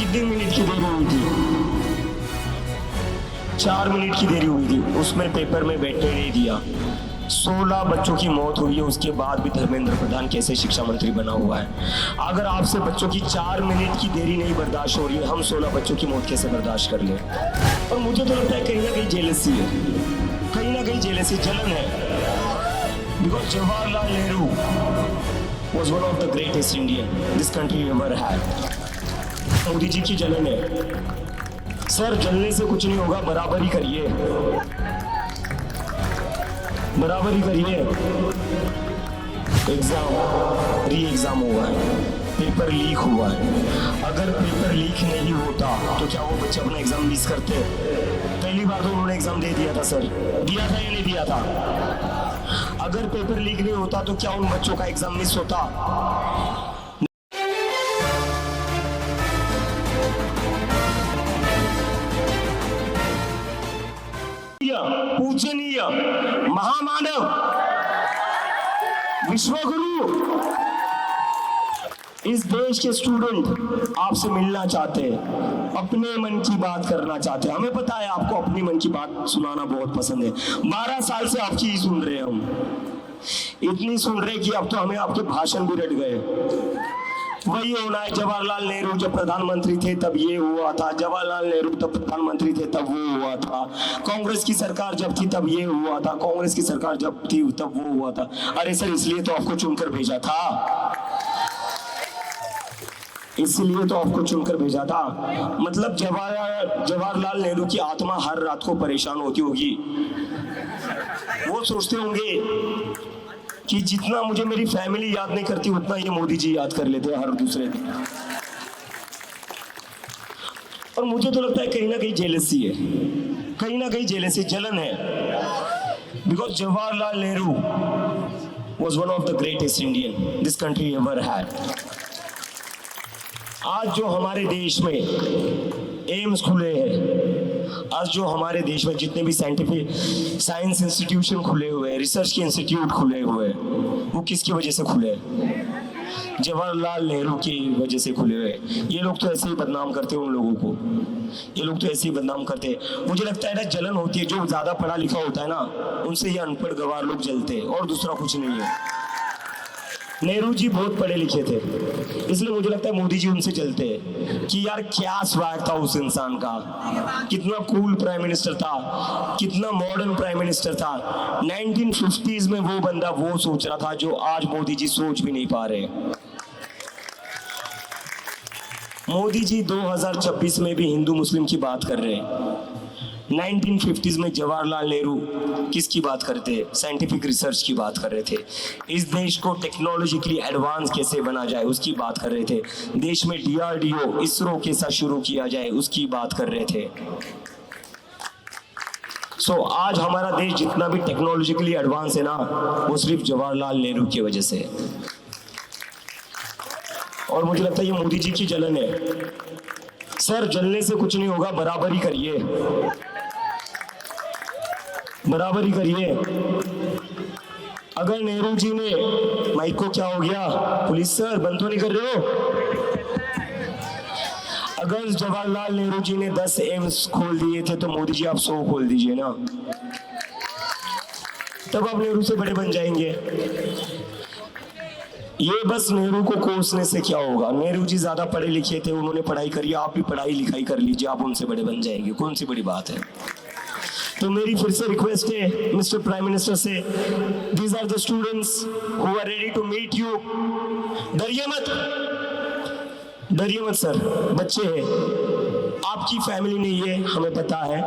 कितनी मिनट की देरी हुई थी? 4 मिनट की देरी हुई थी। उसमें पेपर में बैठने नहीं दिया। 16 बच्चों की मौत हुई है, उसके बाद भी धर्मेंद्र प्रधान कैसे शिक्षा मंत्री बना हुआ है? अगर आपसे बच्चों की 4 मिनट की देरी नहीं बर्दाश्त हो रही है, हम 16 बच्चों की मौत कैसे बर्दाश्त कर लें? और मुझे तो लगता है कहीं ना कहीं जेलसी है, कहीं ना कहीं जेलसी, जलन है। Because Jawaharlal Nehru was one of the greatest Indian this country ever had. Modi ji की जलन है। सर जलने से कुछ नहीं होगा, बराबरी करिए, बराबरी करिए। एग्जाम री एग्जाम हुआ है, पेपर लीक हुआ है। अगर पेपर लीक नहीं होता तो क्या वो बच्चे अपना एग्जाम मिस करते? पहली बार तो उन्होंने एग्जाम दे दिया था सर, दिया था या नहीं दिया था? अगर पेपर लीक नहीं होता तो क्या उन बच्चों का एग्जाम मिस होता? पूजनीय महामानव विश्वगुरु इस देश के स्टूडेंट आपसे मिलना चाहते हैं, अपने मन की बात करना चाहते हैं। हमें पता है आपको अपनी मन की बात सुनाना बहुत पसंद है। 12 साल से आपकी ही सुन रहे हैं हम, इतनी सुन रहे कि अब तो हमें आपके भाषण भी रट गए। वही होना है, जवाहरलाल नेहरू जब प्रधानमंत्री थे तब ये हुआ था, जवाहरलाल नेहरू तब प्रधानमंत्री थे तब वो हुआ था, कांग्रेस की सरकार जब थी तब ये हुआ था, कांग्रेस की सरकार जब थी तब वो हुआ था। अरे सर इसलिए तो आपको चुनकर भेजा था, इसलिए तो आपको चुनकर भेजा था। मतलब जवाहरलाल नेहरू की आत्मा हर रात को परेशान होती होगी। वो सोचते होंगे कि जितना मुझे मेरी फैमिली याद नहीं करती उतना ये मोदी जी याद कर लेते हैं हर दूसरे दिन। और मुझे तो लगता है कहीं ना कहीं जेलसी है, कहीं ना कहीं जेलसी, जलन है। Because Jawaharlal Nehru was one of the greatest Indian this country ever had. आज जो हमारे देश में एम्स खुले हैं, आज जो हमारे देश में जितने भी साइंटिफिक साइंस इंस्टीट्यूशन खुले हुए हैं, रिसर्च के इंस्टीट्यूट खुले हुए हैं, वो किसकी वजह से खुले हैं? जवाहरलाल नेहरू की वजह से खुले हुए हैं। ये लोग तो ऐसे ही बदनाम करते हैं उन लोगों को, ये लोग तो ऐसे ही बदनाम करते हैं। मुझे लगता है ना जलन होती है, जो ज्यादा पढ़ा लिखा होता है ना उनसे ये अनपढ़ गवार लोग जलते हैं, और दूसरा कुछ नहीं है। नेहरू जी बहुत पढ़े लिखे थे, इसलिए मुझे लगता है मोदी जी उनसे जलते हैं कि यार क्या स्वैग था उस इंसान का, कितना कूल प्राइम मिनिस्टर था, कितना मॉडर्न प्राइम मिनिस्टर था। 1950s में वो बंदा वो सोच रहा था जो आज मोदी जी सोच भी नहीं पा रहे। मोदी जी 2026 में भी हिंदू मुस्लिम की बात कर रहे हैं। 1950s में जवाहरलाल नेहरू किसकी बात करते थे? साइंटिफिक रिसर्च की बात कर रहे थे। इस देश को टेक्नोलॉजिकली एडवांस कैसे बना जाए उसकी बात कर रहे थे। देश में DRDO इसरो के साथ शुरू किया जाए उसकी बात कर रहे थे। आज हमारा देश जितना भी टेक्नोलॉजिकली एडवांस है ना, वो सिर्फ जवाहरलाल नेहरू की वजह से। और मुझे लगता है ये मोदी जी की जलन है। सर जलने से कुछ नहीं होगा, बराबरी करिए, बराबरी करिए। अगर नेहरू जी ने, माइक को क्या हो गया? पुलिस सर बंद तो नहीं कर रहे हो? अगर जवाहरलाल नेहरू जी ने 10 एम्स खोल दिए थे तो मोदी जी आप 100 खोल दीजिए ना, तब आप नेहरू से बड़े बन जाएंगे। ये बस नेहरू को कोसने से क्या होगा? नेहरू जी ज्यादा पढ़े लिखे थे, उन्होंने पढ़ाई करी, आप भी पढ़ाई लिखाई कर लीजिए, आप उनसे बड़े बन जाएंगे, कौन सी बड़ी बात है। तो मेरी फिर से रिक्वेस्ट है मिस्टर प्राइम मिनिस्टर से, these are the students who are ready to meet you. डरिए मत, डरिए मत सर, बच्चे हैं, आपकी फैमिली नहीं है हमें पता है,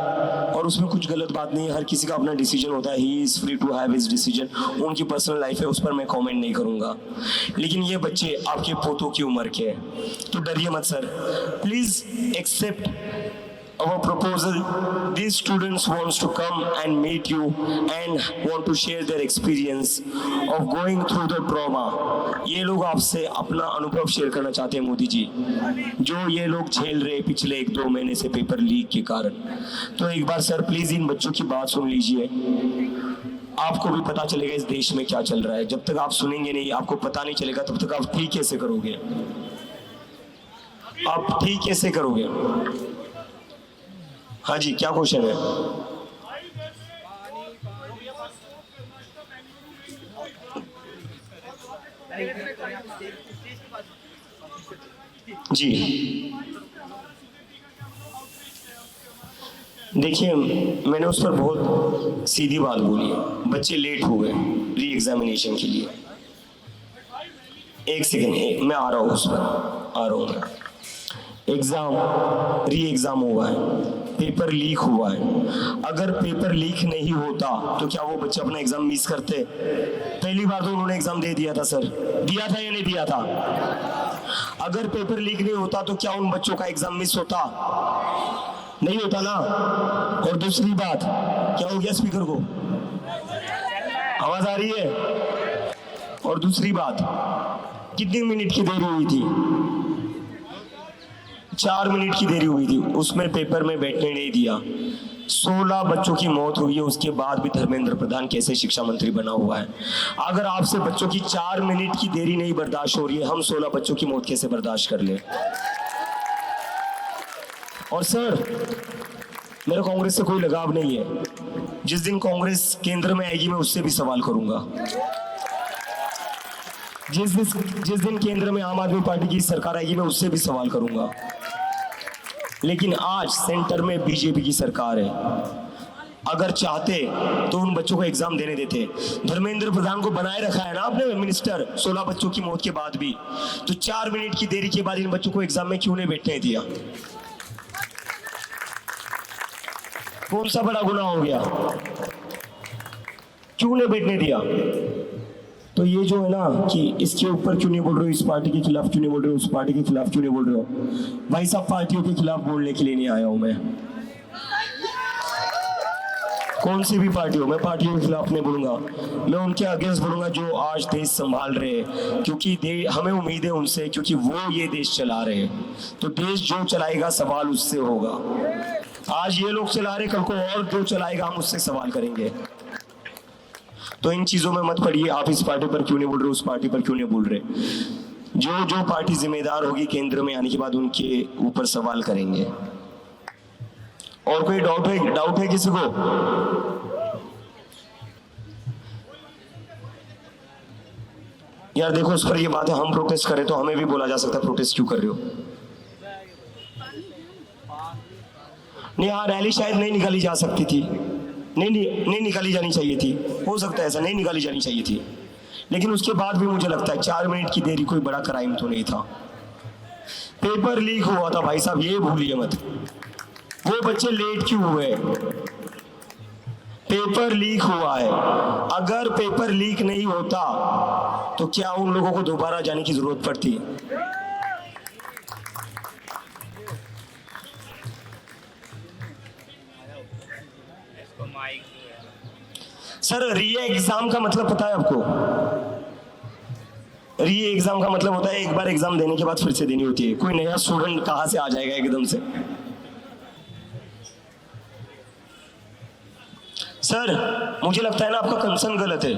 और उसमें कुछ गलत बात नहीं है। हर किसी का अपना डिसीजन होता है, he is free to have his decision. उनकी पर्सनल लाइफ है, उस पर मैं कमेंट नहीं करूंगा। लेकिन ये बच्चे आपके पोतों की उम्र के हैं, तो डरिए मत sir, please accept our proposal. These students wants to come and meet you and want to share their experience of going through the trauma. ये लोग आपसे अपना अनुभव शेयर करना चाहते हैं मोदी जी, जो ये लोग झेल रहे पिछले 1-2 महीने से पेपर लीक के कारण। तो एक बार सर प्लीज इन बच्चों की बात सुन लीजिए, आपको भी पता चलेगा इस देश में क्या चल रहा है। जब तक आप सुनेंगे नहीं, आपको पता नहीं चलेगा, तब तक आप ठीक कैसे करोगे? आप ठीक कैसे करोगे? हाँ जी, क्या क्वेश्चन है? जी देखिए, मैंने उस पर बहुत सीधी बात बोली है। बच्चे लेट हो गए री एग्जामिनेशन के लिए। एक सेकेंड, मैं आ रहा हूँ उस पर, आ रहा हूँ। एग्जाम, री एग्जाम हुआ है, पेपर लीक हुआ है। अगर पेपर लीक नहीं होता तो क्या वो बच्चे अपना एग्जाम मिस करते? पहली बार तो उन्होंने एग्जाम दे दिया था सर, दिया था या नहीं दिया था? अगर पेपर लीक नहीं होता तो क्या उन बच्चों का एग्जाम मिस होता? नहीं होता ना। और दूसरी बात, क्या हो गया स्पीकर को? आवाज आ रही है? और दूसरी बात, कितनी मिनट की देरी हुई थी? 4 मिनट की देरी हुई थी, उसमें पेपर में बैठने नहीं दिया। 16 बच्चों की मौत हुई है, उसके बाद भी धर्मेंद्र प्रधान कैसे शिक्षा मंत्री बना हुआ है? अगर आपसे बच्चों की 4 मिनट की देरी नहीं बर्दाश्त हो रही है, हम 16 बच्चों की मौत कैसे बर्दाश्त कर ले? और सर, मेरा कांग्रेस से कोई लगाव नहीं है। जिस दिन कांग्रेस केंद्र में आएगी मैं उससे भी सवाल करूंगा। जिस दिन केंद्र में आम आदमी पार्टी की सरकार आएगी मैं उससे भी सवाल करूंगा। लेकिन आज सेंटर में बीजेपी की सरकार है। अगर चाहते तो उन बच्चों को एग्जाम देने देते। धर्मेंद्र प्रधान को बनाए रखा है ना आपने मिनिस्टर 16 बच्चों की मौत के बाद भी, तो 4 मिनट की देरी के बाद इन बच्चों को एग्जाम में क्यों नहीं बैठने दिया? कौन सा बड़ा गुनाह हो गया? क्यों नहीं बैठने दिया? तो ये जो है ना कि इसके ऊपर क्यों नहीं बोल रहे हो, इस पार्टी के खिलाफ क्यों नहीं बोल रहे हो, उस पार्टी के खिलाफ क्यों नहीं बोल रहे हो? भाई साहब, पार्टियों के खिलाफ बोलने के लिए नहीं आया हूं मैं। कौन सी भी पार्टी हो, मैं पार्टियों के खिलाफ नहीं बोलूंगा। मैं उनके अगेंस्ट बोलूंगा जो आज देश संभाल रहे हैं, क्योंकि हमें उम्मीद है उनसे, क्योंकि वो ये देश चला रहे हैं। तो देश जो चलाएगा सवाल उससे होगा। आज ये लोग चला रहे, कल को और जो चलाएगा हम उससे सवाल करेंगे। तो इन चीजों में मत पड़िए। आप इस पार्टी पर क्यों नहीं बोल रहे, उस पार्टी पर क्यों नहीं बोल रहे। जो पार्टी जिम्मेदार होगी केंद्र में आने के बाद उनके ऊपर सवाल करेंगे। और कोई डाउट है किसी को? यार देखो, उस पर ये बात है, हम प्रोटेस्ट करें तो हमें भी बोला जा सकता है प्रोटेस्ट क्यों कर रहे हो। नहीं, हाँ, रैली शायद नहीं निकाली जा सकती थी, नहीं निकाली जानी चाहिए थी। हो सकता है ऐसा, नहीं निकाली जानी चाहिए थी। लेकिन उसके बाद भी मुझे लगता है 4 मिनट की देरी कोई बड़ा क्राइम तो नहीं था। पेपर लीक हुआ था भाई साहब, ये भूलिए मत। वो बच्चे लेट क्यों हुए? पेपर लीक हुआ है। अगर पेपर लीक नहीं होता तो क्या उन लोगों को दोबारा जाने की जरूरत पड़ती? सर, री एग्जाम का मतलब पता है आपको? री एग्जाम का मतलब होता है एक बार एग्जाम देने के बाद फिर से देनी होती है। कोई नया स्टूडेंट कहां से आ जाएगा एकदम से? सर, मुझे लगता है ना आपका कंसर्न गलत है।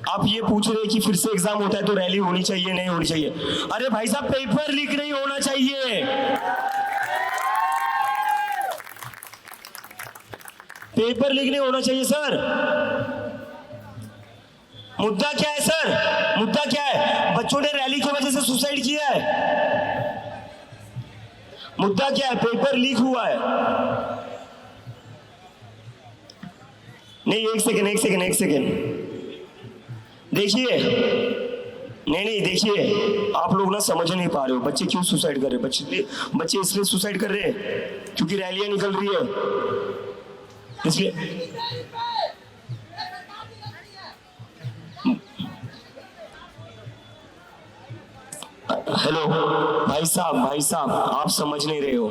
आप ये पूछ रहे हैं कि फिर से एग्जाम होता है तो रैली होनी चाहिए, नहीं होनी चाहिए। अरे भाई साहब, पेपर लीक नहीं होना चाहिए। पेपर लीक नहीं होना चाहिए सर। मुद्दा क्या है सर? मुद्दा क्या है? बच्चों ने रैली की वजह से सुसाइड किया है। मुद्दा क्या है? पेपर लीक हुआ है। नहीं, एक सेकेंड देखिए। नहीं देखिए, आप लोग ना समझ नहीं पा रहे हो। बच्चे क्यों सुसाइड कर रहे हैं? बच्चे इसलिए सुसाइड कर रहे हैं क्योंकि रैलियां निकल रही है, इसलिए। हेलो भाई साहब, आप समझ नहीं रहे हो।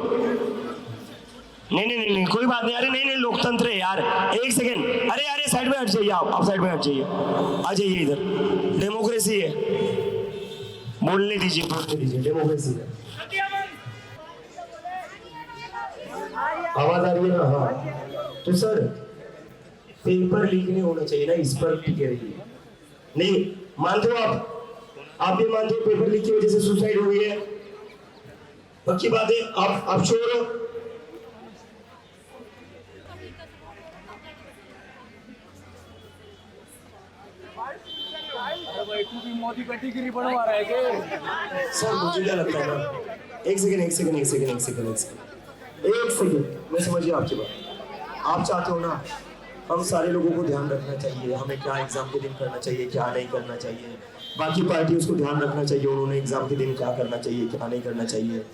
नहीं, कोई बात नहीं। अरे नहीं, लोकतंत्र है यार। एक सेकेंड, अरे साइड में हट जाइए। आप साइड में हट जाइए, आ जाइए इधर। डेमोक्रेसी है, बोलने दीजिए, डेमोक्रेसी है। आवाज आ रही है ना? हाँ। तो सर, पेपर लीक नहीं होना चाहिए ना, इस पर टिके रहिए। नहीं मानते हो आप भी मानते हो पेपर लीक की वजह से सुसाइड हुई है? पक्की बात है, आप श्योर हो? मोदी का डिग्री बनवा रहा है क्या? सर मुझे क्या लगता है ना, एक सेकंड, मैं समझ गया आपकी बात। आप चाहते हो ना हम सारे लोगों को ध्यान रखना चाहिए, हमें क्या एग्जाम के दिन करना चाहिए, क्या नहीं करना चाहिए। बाकी पार्टी उसको ध्यान रखना चाहिए, उन्होंने एग्जाम के दिन क्या करना चाहिए, क्या नहीं करना चाहिए।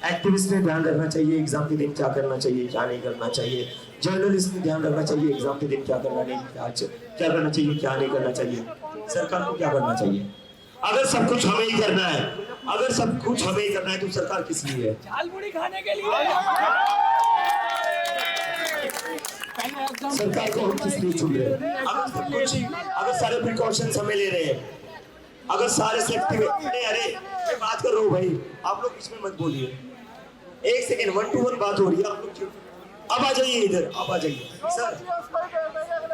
एक्टिविस्ट ने ध्यान रखना चाहिए एग्जाम के दिन क्या करना चाहिए, क्या नहीं करना चाहिए। जर्नलिस्ट ने ध्यान रखना चाहिए एग्जाम के दिन क्या करना चाहिए, क्या नहीं करना चाहिए। सरकार को क्या करना चाहिए? अगर सब कुछ हमें ही करना है, तो सरकार किस लिए है? झालमुड़ी खाने के लिए। सरकार को हम किस लिए चुन रहे हैं? अगर सारे प्रिकॉशंस हमें ले रहे हैं, अगर सारे सेफ्टी में, अरे मैं बात कर रहा हूँ भाई, आप लोग बीच में मत बोलिए। एक सेकेंड, 1 to 1 बात हो रही है, आप लोग क्यों? अब आ जाइए इधर, आप आ जाइए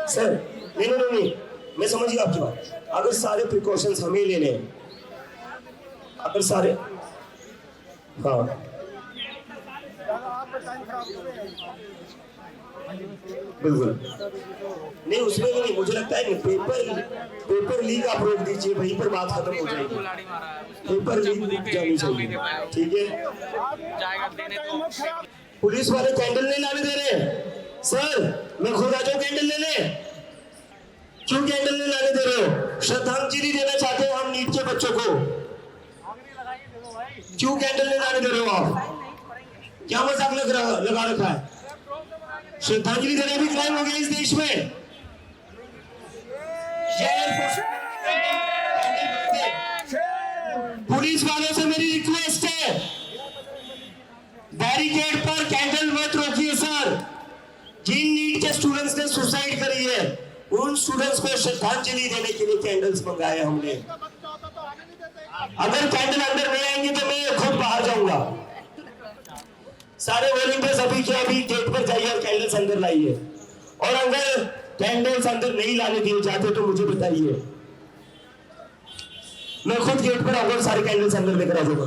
सर। नहीं, मैं समझ गया आपकी बात। अगर सारे प्रिकॉशंस हमें लेने हैं, अगर सारे, हाँ बिल्कुल नहीं, उसमें भी नहीं, मुझे लगता है पेपर लीक आप रोक दीजिए, वहीं पर बात खत्म हो जाएगी। पेपर लीक जानी चाहिए, ठीक है? पुलिस वाले कैंडल नहीं लाने दे रहे सर, मैं खुद आ जाऊं कैंडल लेने। क्यों कैंडल नहीं लाने दे रहे हो? श्रद्धांजलि देना चाहते हैं हम नीट के बच्चों को, क्यों कैंडल नहीं लाने दे रहे हो आप? क्या मजाक लगा रखा है? श्रद्धांजलि देना भी क्राइम हो गया इस देश में। पुलिस वालों से मेरी रिक्वेस्ट है, बैरिकेड पर कैंडल मत रोकिए सर। जिन नीट के स्टूडेंट्स ने सुसाइड करी है, उन स्टूडेंट्स को श्रद्धांजलि देने के लिए कैंडल्स मंगाए हमने। अगर कैंडल अंदर नहीं आएंगे तो मैं खुद बाहर जाऊंगा। सारे वॉलंटियर्स अभी के अभी गेट पर जाइए और कैंडल्स अंदर लाइए, और अगर कैंडल्स अंदर नहीं लाने दिए जाते तो मुझे बताइए, मैं खुद गेट पर आऊंगा, सारे कैंडल्स अंदर लेकर आ जाऊंगा।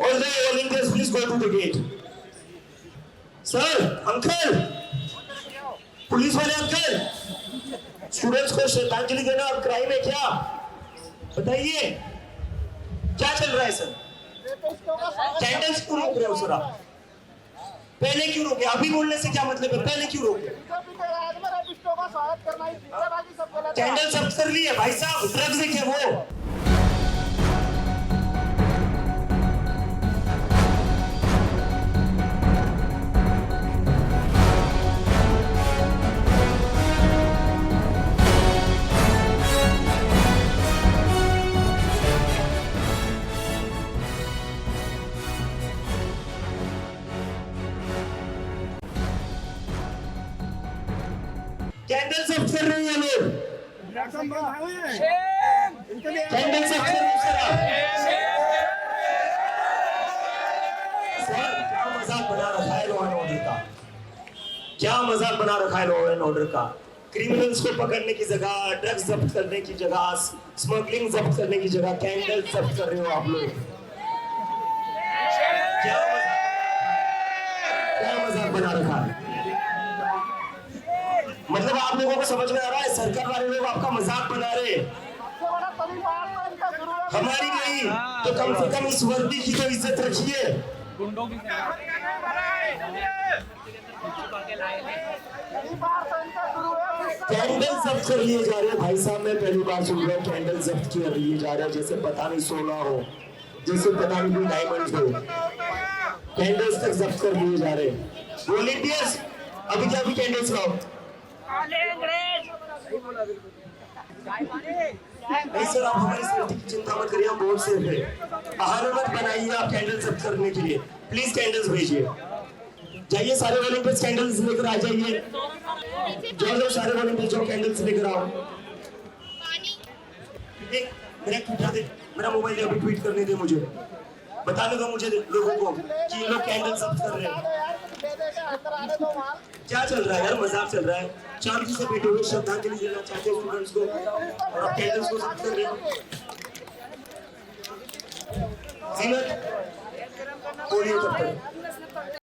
All the volunteers please go to the gate. Sir, uncle, police वाले अंकल, स्टूडेंट्स को श्रद्धांजलि देना और क्राइम है क्या? बताइए क्या चल रहा है सर? कैंडल्स क्यों रोक रहे हो सर आप? पहले क्यों रोके? अभी बोलने से क्या मतलब है? पहले क्यों रोके? कैंडल सब कर लिए भाई साहब, ड्रग्स है क्या वो? कैंडल सब कर रहे हैं लोग, कैंडल सब कर रहे सर। क्या मजाक बना रखा है लॉ एंड ऑर्डर का? क्या मजाक बना रखा है लॉ एंड ऑर्डर का? क्रिमिनल्स को पकड़ने की जगह, ड्रग्स जब्त करने की जगह, स्मगलिंग जब्त करने की जगह कैंडल जब्त कर रहे हो आप लोग। क्या मजाक बना रखा है? मतलब आप लोगों को समझ में आ रहा है सरकार वाले लोग आपका मजाक बना रहे? हमारी नहीं तो कम से कम इस वर्दी की तो इज्जत रखिए। कैंडल जब्त कर लिए जा रहे हैं भाई साहब, मैं पहली बार सुन रहा हूँ कैंडल जब्त कर लिए जा रहे हैं, जैसे पता नहीं सोना हो, जैसे पता नहीं कोई डायमंड हो, कैंडल्स तक जब्त कर लिए जा रहे हैं। वॉलंटियर्स अभी क्या, अभी कैंडल्स लाओ। नहीं सर, आप हमारी सेफ्टी की चिंता मत करिए, हम बहुत सेफ है। बहाना मत बनाइए आप कैंडल जब्त करने के लिए, प्लीज कैंडल्स भेजिए। जाइए सारे वॉलंटियर्स कैंडल्स लेकर आ जाइए, जो सारे वॉलंटियर्स जो कैंडल्स लेकर आओ। मेरा ट्विटर दे, मेरा मोबाइल दे, अभी ट्वीट करने दे मुझे, बताने दो मुझे लोगों को कि ये लोग कैंडल जब्त कर रहे हैं। क्या चल रहा है यार? मजाक चल रहा है? शांति से बैठे हुए श्रद्धांजलि देना चाहते हैं स्टूडेंट्स को और आप कैंडल्स को जब्त कर रहे हो। जीनत बोलिए तब तक।